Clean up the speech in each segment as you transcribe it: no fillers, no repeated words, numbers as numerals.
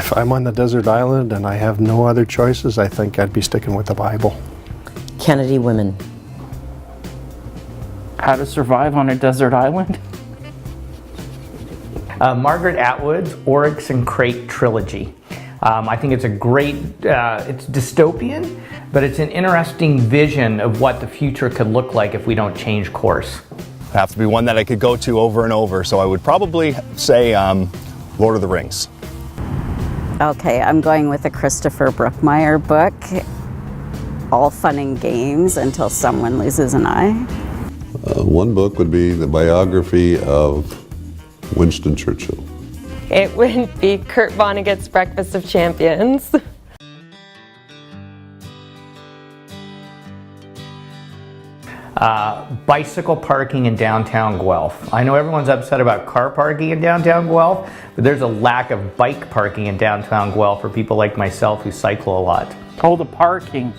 If I'm on the desert island and I have no other choices, I think I'd be sticking with the Bible. Kennedy women. How to Survive on a Desert Island. Margaret Atwood's Oryx and Crate trilogy. I think it's a great, it's dystopian, but it's an interesting vision of what the future could look like if we don't change course. It'd have to be one that I could go to over and over, so I would probably say Lord of the Rings. Okay, I'm going with a Christopher Brookmeyer book, All Fun and Games Until Someone Loses an Eye. One book would be the biography of Winston Churchill. It would be Kurt Vonnegut's Breakfast of Champions. Bicycle parking in downtown Guelph. I know everyone's upset about car parking in downtown Guelph, but there's a lack of bike parking in downtown Guelph for people like myself who cycle a lot. Oh, the parking.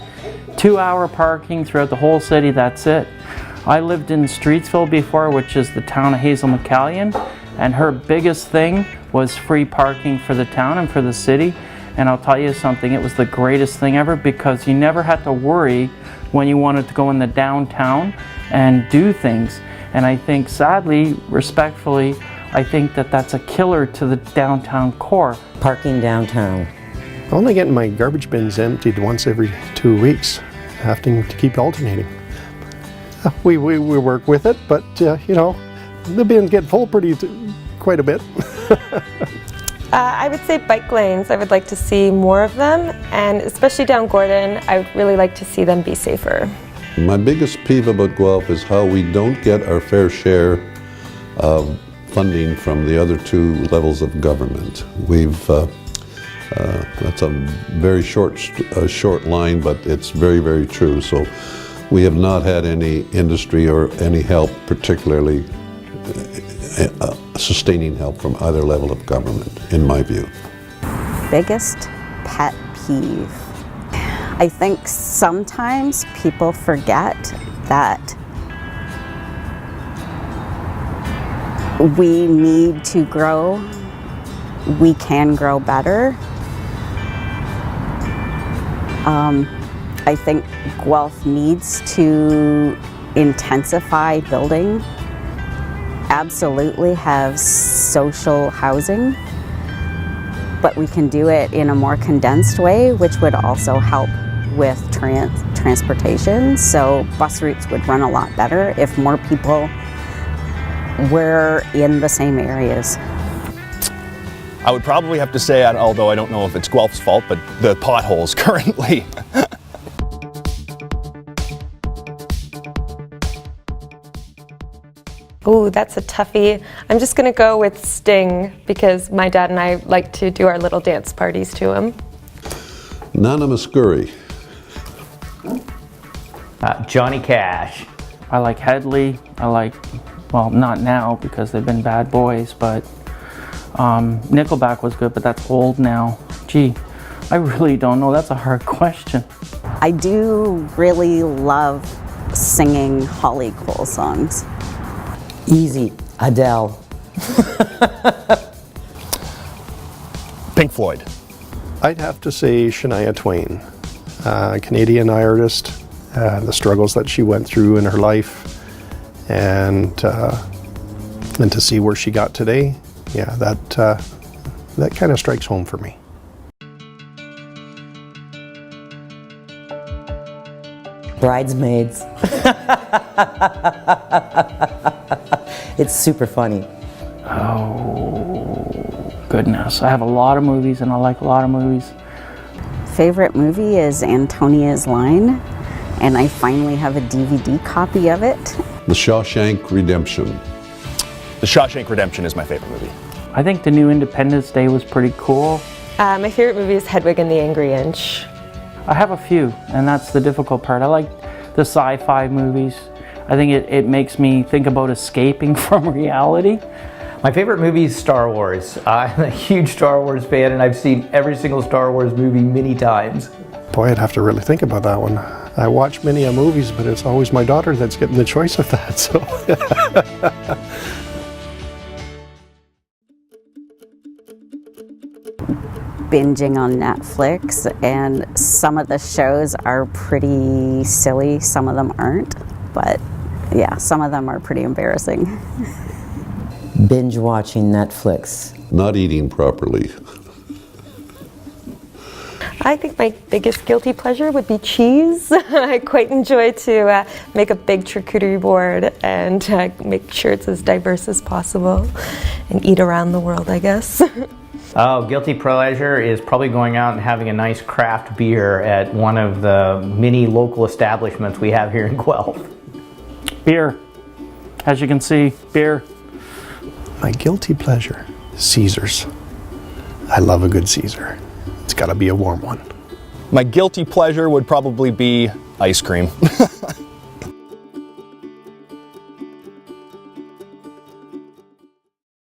2-hour parking throughout the whole city, that's it. I lived in Streetsville before, which is the town of Hazel McCallion, and her biggest thing was free parking for the town and for the city. And I'll tell you something, it was the greatest thing ever because you never had to worry when you wanted to go in the downtown and do things. And I think, sadly, respectfully, I think that that's a killer to the downtown core. Parking downtown. I'm only getting my garbage bins emptied once every 2 weeks, having to keep alternating. We work with it, but you know, the bins get full quite a bit. I would say bike lanes. I would like to see more of them, and especially down Gordon, I would really like to see them be safer. My biggest peeve about Guelph is how we don't get our fair share of funding from the other two levels of government. That's a very short line, but it's very, very true. So we have not had any industry or any help, particularly sustaining help from either level of government, in my view. Biggest pet peeve. I think sometimes people forget that we need to grow. We can grow better. I think Guelph needs to intensify building. Absolutely have social housing, but we can do it in a more condensed way, which would also help with transportation. So bus routes would run a lot better if more people were in the same areas. I would probably have to say, although I don't know if it's Guelph's fault, but the potholes currently. Ooh, that's a toughie. I'm just gonna go with Sting because my dad and I like to do our little dance parties to him. Nana Muscuri. Johnny Cash. I like Headley. I like, well, not now because they've been bad boys, but Nickelback was good, but that's old now. Gee, I really don't know. That's a hard question. I do really love singing Holly Cole songs. Easy. Adele. Pink Floyd. I'd have to say Shania Twain, Canadian artist, the struggles that she went through in her life, and to see where she got today, yeah, that kind of strikes home for me. Bridesmaids. It's super funny. Oh, goodness. I have a lot of movies and I like a lot of movies. Favorite movie is Antonia's Line, and I finally have a DVD copy of it. The Shawshank Redemption. The Shawshank Redemption is my favorite movie. I think the new Independence Day was pretty cool. My favorite movie is Hedwig and the Angry Inch. I have a few, and that's the difficult part. I like the sci-fi movies. I think it makes me think about escaping from reality. My favorite movie is Star Wars. I'm a huge Star Wars fan and I've seen every single Star Wars movie many times. Boy, I'd have to really think about that one. I watch many movies, but it's always my daughter that's getting the choice of that, so. binging on Netflix, and some of the shows are pretty silly, some of them aren't, but yeah, some of them are pretty embarrassing. Binge watching Netflix. Not eating properly. I think my biggest guilty pleasure would be cheese. I quite enjoy to make a big charcuterie board and make sure it's as diverse as possible and eat around the world, I guess. Oh, guilty pleasure is probably going out and having a nice craft beer at one of the many local establishments we have here in Guelph. Beer. As you can see, beer. My guilty pleasure, Caesars. I love a good Caesar. It's got to be a warm one. My guilty pleasure would probably be ice cream.